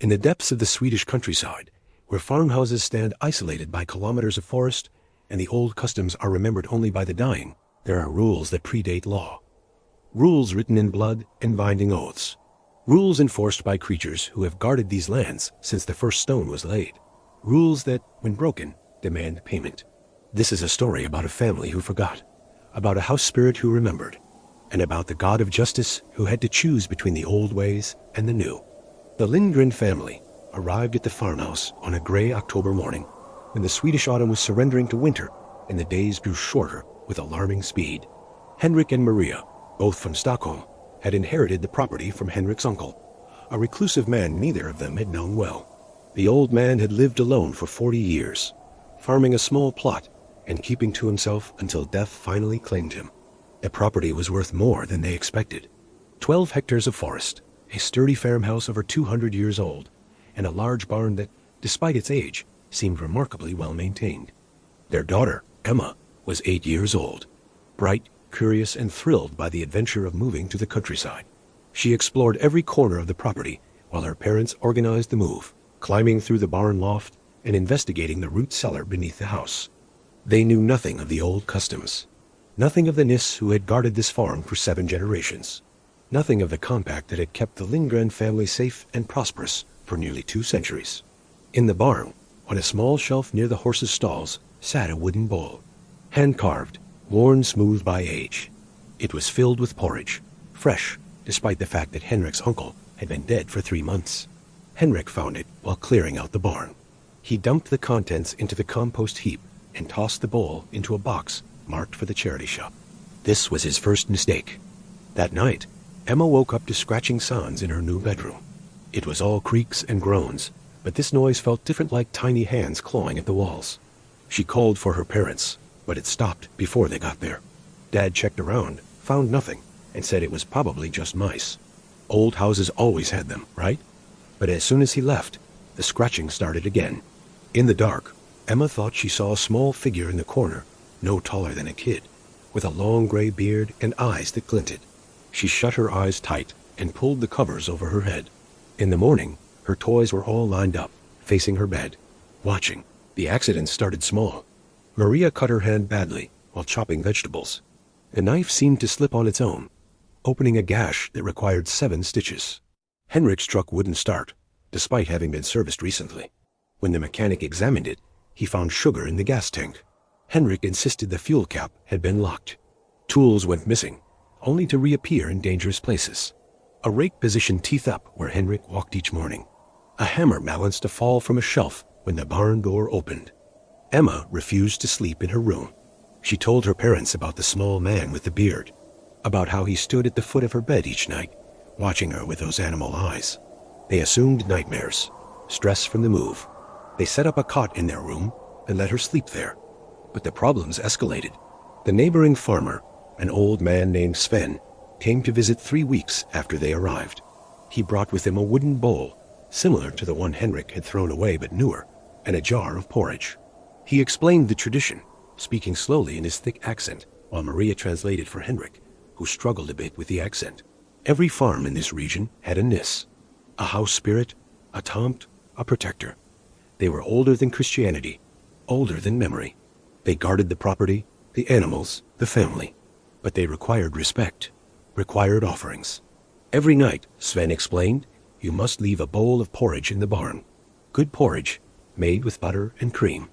In the depths of the Swedish countryside, where farmhouses stand isolated by kilometers of forest, and the old customs are remembered only by the dying, there are rules that predate law. Rules written in blood and binding oaths. Rules enforced by creatures who have guarded these lands since the first stone was laid. Rules that, when broken, demand payment. This is a story about a family who forgot, about a house spirit who remembered, and about the god of justice who had to choose between the old ways and the new. The Lindgren family arrived at the farmhouse on a gray October morning when the Swedish autumn was surrendering to winter and the days grew shorter with alarming speed. Henrik and Maria, both from Stockholm, had inherited the property from Henrik's uncle, a reclusive man neither of them had known well. The old man had lived alone for 40 years, farming a small plot and keeping to himself until death finally claimed him. The property was worth more than they expected. 12 hectares of forest, a sturdy farmhouse over 200 years old, and a large barn that, despite its age, seemed remarkably well maintained. Their daughter, Emma, was 8 years old, bright, curious, and thrilled by the adventure of moving to the countryside. She explored every corner of the property while her parents organized the move, climbing through the barn loft and investigating the root cellar beneath the house. They knew nothing of the old customs, nothing of the Nisse who had guarded this farm for 7 generations, nothing of the compact that had kept the Lindgren family safe and prosperous for nearly 2 centuries. In the barn, on a small shelf near the horses' stalls, sat a wooden bowl, hand-carved, worn smooth by age. It was filled with porridge, fresh, despite the fact that Henrik's uncle had been dead for 3 months. Henrik found it while clearing out the barn. He dumped the contents into the compost heap and tossed the bowl into a box marked for the charity shop. This was his first mistake. That night, Emma woke up to scratching sounds in her new bedroom. It was all creaks and groans, but this noise felt different, like tiny hands clawing at the walls. She called for her parents, but it stopped before they got there. Dad checked around, found nothing, and said it was probably just mice. Old houses always had them, right? But as soon as he left, the scratching started again. In the dark, Emma thought she saw a small figure in the corner, no taller than a kid, with a long gray beard and eyes that glinted. She shut her eyes tight and pulled the covers over her head. In the morning, her toys were all lined up, facing her bed, watching. The accident started small. Maria cut her hand badly while chopping vegetables. The knife seemed to slip on its own, opening a gash that required 7 stitches. Henrik's truck wouldn't start, despite having been serviced recently. When the mechanic examined it, he found sugar in the gas tank. Henrik insisted the fuel cap had been locked. Tools went missing, only to reappear in dangerous places. A rake positioned teeth up where Henrik walked each morning. A hammer balanced to fall from a shelf when the barn door opened. Emma refused to sleep in her room. She told her parents about the small man with the beard, about how he stood at the foot of her bed each night, watching her with those animal eyes. They assumed nightmares, stress from the move. They set up a cot in their room and let her sleep there. But the problems escalated. The neighboring farmer, an old man named Sven, came to visit 3 weeks after they arrived. He brought with him a wooden bowl, similar to the one Henrik had thrown away but newer, and a jar of porridge. He explained the tradition, speaking slowly in his thick accent, while Maria translated for Henrik, who struggled a bit with the accent. Every farm in this region had a Nisse, a house spirit, a tomt, a protector. They were older than Christianity, older than memory. They guarded the property, the animals, the family, but they required respect, required offerings. Every night, Sven explained, you must leave a bowl of porridge in the barn. Good porridge, made with butter and cream.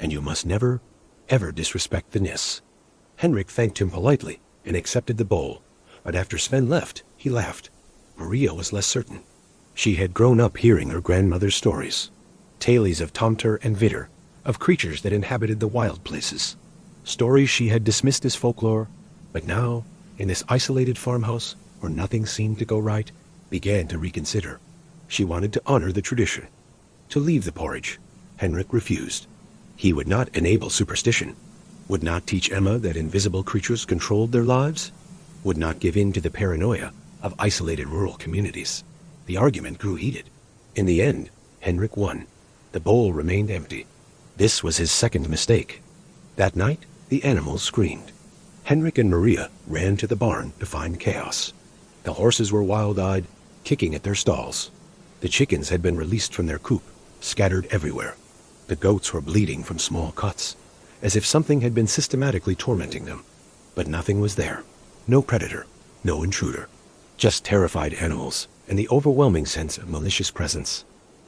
And you must never, ever disrespect the Nisse. Henrik thanked him politely and accepted the bowl, but after Sven left, he laughed. Maria was less certain. She had grown up hearing her grandmother's stories, tales of tomter and vidder, of creatures that inhabited the wild places. Stories she had dismissed as folklore, but now, in this isolated farmhouse where nothing seemed to go right, began to reconsider. She wanted to honor the tradition. To leave the porridge, Henrik refused. He would not enable superstition, would not teach Emma that invisible creatures controlled their lives, would not give in to the paranoia of isolated rural communities. The argument grew heated. In the end, Henrik won. The bowl remained empty. This was his second mistake. That night, the animals screamed. Henrik and Maria ran to the barn to find chaos. The horses were wild-eyed, kicking at their stalls. The chickens had been released from their coop, scattered everywhere. The goats were bleeding from small cuts, as if something had been systematically tormenting them. But nothing was there. No predator, no intruder. Just terrified animals and the overwhelming sense of malicious presence.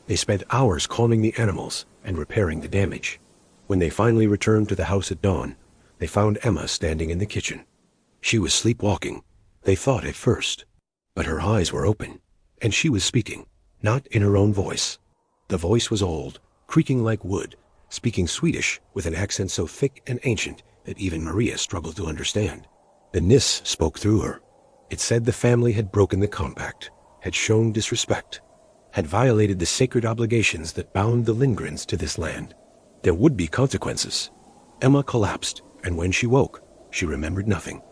They spent hours calming the animals and repairing the damage. When they finally returned to the house at dawn, they found Emma standing in the kitchen. She was sleepwalking, they thought at first, but her eyes were open, and she was speaking, not in her own voice. The voice was old, creaking like wood, speaking Swedish with an accent so thick and ancient that even Maria struggled to understand. The Nisse spoke through her. It said the family had broken the compact, had shown disrespect, had violated the sacred obligations that bound the Lindgrens to this land. There would be consequences. Emma collapsed, and when she woke, she remembered nothing.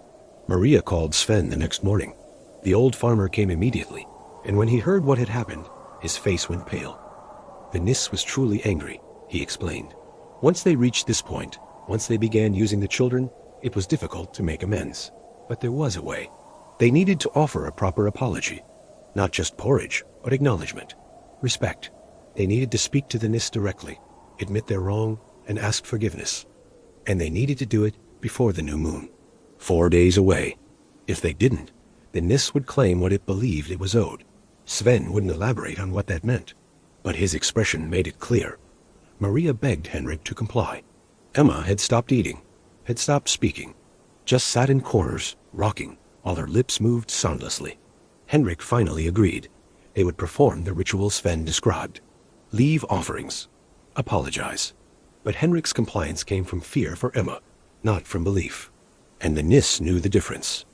Maria called Sven the next morning. The old farmer came immediately, and when he heard what had happened, his face went pale. The Nisse was truly angry, he explained. Once they reached this point, once they began using the children, it was difficult to make amends. But there was a way. They needed to offer a proper apology. Not just porridge, but acknowledgement. Respect. They needed to speak to the Nisse directly, admit their wrong, and ask forgiveness. And they needed to do it before the new moon. 4 days away. If they didn't, the Nisse would claim what it believed it was owed. Sven wouldn't elaborate on what that meant, but his expression made it clear. Maria begged Henrik to comply. Emma had stopped eating, had stopped speaking, just sat in corners, rocking, while her lips moved soundlessly. Henrik finally agreed. They would perform the ritual Sven described. Leave offerings. Apologize. But Henrik's compliance came from fear for Emma, not from belief. And the Nisse knew the difference.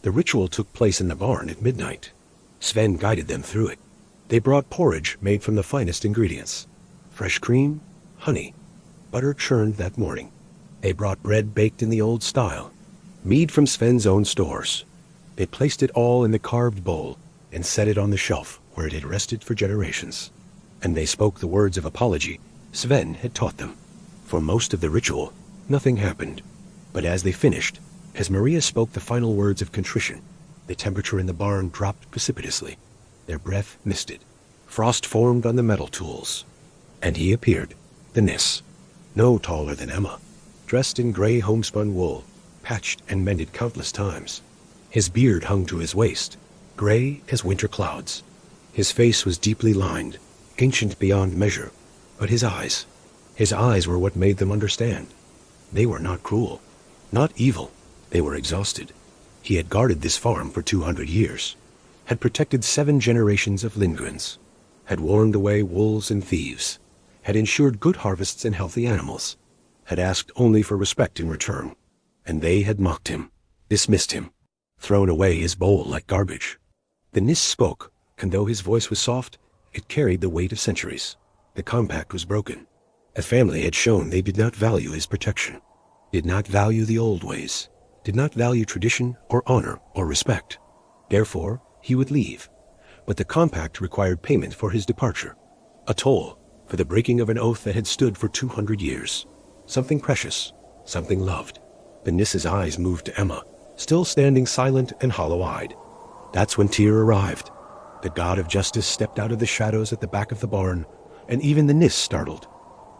The ritual took place in the barn at midnight. Sven guided them through it. They brought porridge made from the finest ingredients. Fresh cream, honey, butter churned that morning. They brought bread baked in the old style, mead from Sven's own stores. They placed it all in the carved bowl and set it on the shelf where it had rested for generations. And they spoke the words of apology Sven had taught them. For most of the ritual, nothing happened. But as they finished, as Maria spoke the final words of contrition, the temperature in the barn dropped precipitously. Their breath misted. Frost formed on the metal tools. And he appeared, the Nisse, no taller than Emma, dressed in gray homespun wool, patched and mended countless times. His beard hung to his waist, gray as winter clouds. His face was deeply lined, ancient beyond measure, but his eyes were what made them understand. They were not cruel, not evil. They were exhausted. He had guarded this farm for 200 years, had protected 7 generations of Lindgrens, had warned away wolves and thieves, had ensured good harvests and healthy animals, had asked only for respect in return. And they had mocked him, dismissed him, thrown away his bowl like garbage. The Nisse spoke, and though his voice was soft, it carried the weight of centuries. The compact was broken. A family had shown they did not value his protection, did not value the old ways, did not value tradition or honor or respect. Therefore, he would leave. But the compact required payment for his departure, a toll for the breaking of an oath that had stood for 200 years. Something precious, something loved. The Nisse's eyes moved to Emma, still standing silent and hollow-eyed. That's when Tyr arrived. The god of justice stepped out of the shadows at the back of the barn, and even the Nisse startled.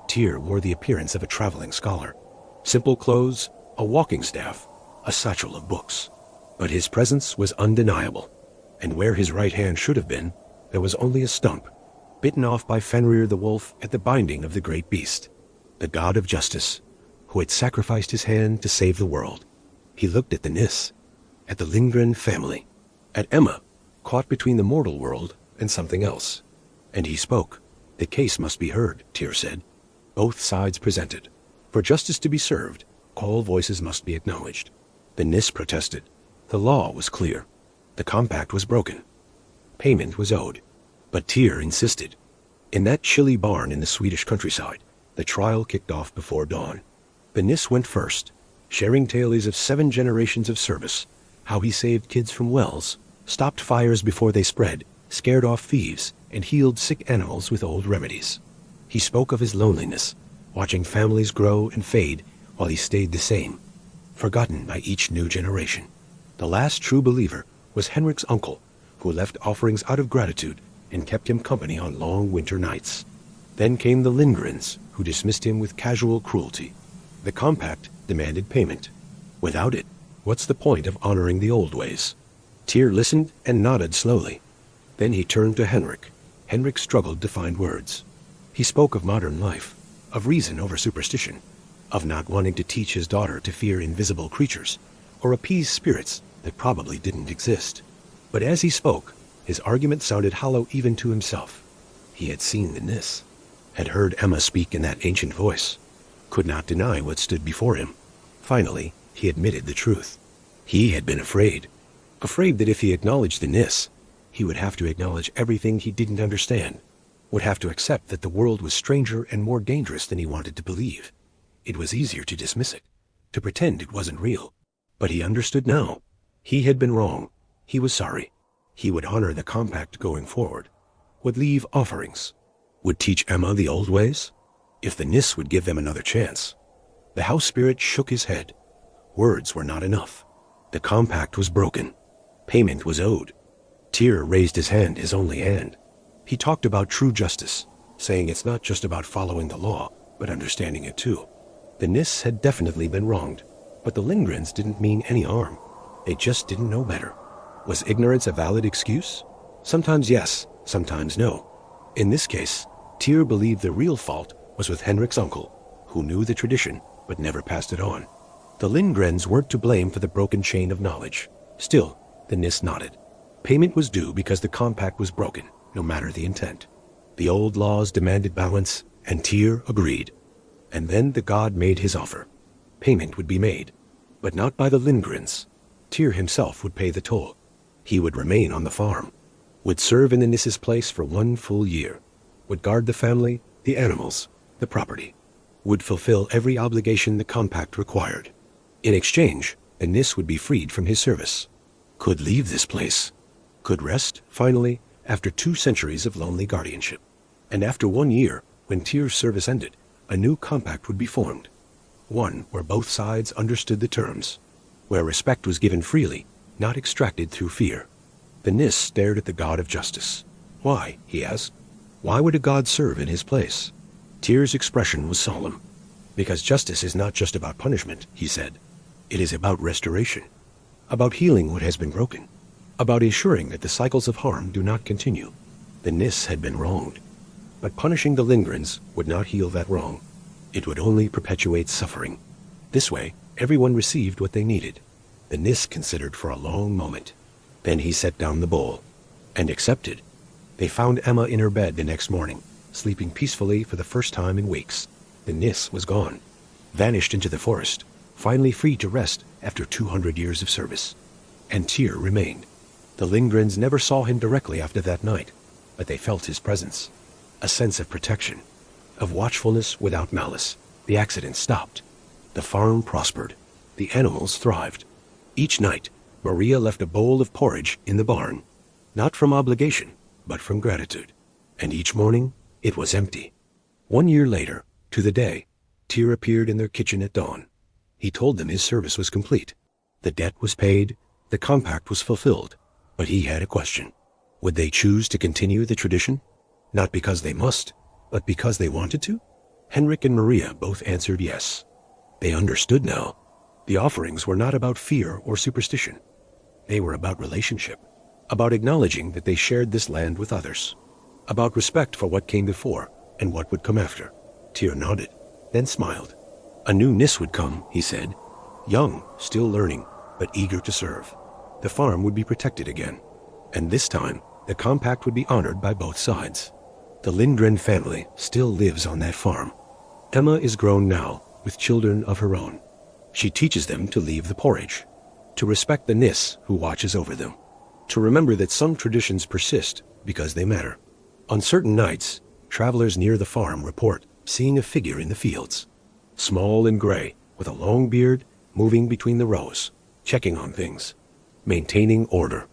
Tyr wore the appearance of a traveling scholar. Simple clothes, a walking staff, a satchel of books. But his presence was undeniable, and where his right hand should have been, there was only a stump, bitten off by Fenrir the wolf at the binding of the great beast, the god of justice, who had sacrificed his hand to save the world. He looked at the Nisse, at the Lindgren family, at Emma, caught between the mortal world and something else. And he spoke. The case must be heard, Tyr said. Both sides presented. For justice to be served, all voices must be acknowledged. The Nisse protested. The law was clear. The compact was broken. Payment was owed. But Tyr insisted. In that chilly barn in the Swedish countryside, the trial kicked off before dawn. The Nisse went first, sharing tales of 7 generations of service, how he saved kids from wells, stopped fires before they spread, scared off thieves, and healed sick animals with old remedies. He spoke of his loneliness, watching families grow and fade while he stayed the same, forgotten by each new generation. The last true believer was Henrik's uncle, who left offerings out of gratitude and kept him company on long winter nights. Then came the Lindgrens, who dismissed him with casual cruelty. The compact demanded payment. Without it, what's the point of honoring the old ways? Tyr listened and nodded slowly. Then he turned to Henrik. Henrik struggled to find words. He spoke of modern life, of reason over superstition, of not wanting to teach his daughter to fear invisible creatures, or appease spirits that probably didn't exist. But as he spoke, his argument sounded hollow even to himself. He had seen the Nisse, had heard Emma speak in that ancient voice, could not deny what stood before him. Finally, he admitted the truth. He had been afraid that if he acknowledged the Nisse, he would have to acknowledge everything he didn't understand, would have to accept that the world was stranger and more dangerous than he wanted to believe. It was easier to dismiss it, to pretend it wasn't real. But he understood now. He had been wrong. He was sorry. He would honor the compact going forward, would leave offerings, would teach Emma the old ways, if the Nisse would give them another chance. The house spirit shook his head. Words were not enough. The compact was broken. Payment was owed. Tyr raised his hand, his only hand. He talked about true justice, saying it's not just about following the law, but understanding it too. The Nisse had definitely been wronged, but the Lindgrens didn't mean any harm. They just didn't know better. Was ignorance a valid excuse? Sometimes yes, sometimes no. In this case, Tyr believed the real fault was with Henrik's uncle, who knew the tradition but never passed it on. The Lindgrens weren't to blame for the broken chain of knowledge. Still, the Nisse nodded. Payment was due because the compact was broken, no matter the intent. The old laws demanded balance, and Tyr agreed. And then the god made his offer. Payment would be made, but not by the Lindgrens. Tyr himself would pay the toll. He would remain on the farm, would serve in the Nisse's place for 1 full year, would guard the family, the animals, the property, would fulfill every obligation the compact required. In exchange, the Nisse would be freed from his service, could leave this place, could rest, finally, after 2 centuries of lonely guardianship. And after 1 year, when Tyr's service ended, a new compact would be formed. One where both sides understood the terms, where respect was given freely, not extracted through fear. The Nisse stared at the god of justice. Why, he asked. Why would a god serve in his place? Tyr's expression was solemn. Because justice is not just about punishment, he said. It is about restoration, about healing what has been broken, about ensuring that the cycles of harm do not continue. The Nisse had been wronged, but punishing the Lindgrens would not heal that wrong. It would only perpetuate suffering. This way, everyone received what they needed. The Nisse considered for a long moment. Then he set down the bowl and accepted. They found Emma in her bed the next morning, sleeping peacefully for the first time in weeks. The Nisse was gone, vanished into the forest, finally free to rest after 200 years of service. And Tyr remained. The Lindgrens never saw him directly after that night, but they felt his presence, a sense of protection, of watchfulness without malice. The accident stopped. The farm prospered. The animals thrived. Each night, Maria left a bowl of porridge in the barn, not from obligation, but from gratitude. And each morning, it was empty. 1 year later, to the day, Tyr appeared in their kitchen at dawn. He told them his service was complete. The debt was paid, the compact was fulfilled. But he had a question. Would they choose to continue the tradition? Not because they must, but because they wanted to? Henrik and Maria both answered yes. They understood now. The offerings were not about fear or superstition. They were about relationship, about acknowledging that they shared this land with others, about respect for what came before and what would come after. Tyr nodded, then smiled. A new Nisse would come, he said, young, still learning, but eager to serve. The farm would be protected again, and this time the compact would be honored by both sides. The Lindgren family still lives on that farm. Emma is grown now, with children of her own. She teaches them to leave the porridge, to respect the Nisse who watches over them, to remember that some traditions persist because they matter. On certain nights, travelers near the farm report seeing a figure in the fields, small and gray, with a long beard, moving between the rows, checking on things, maintaining order.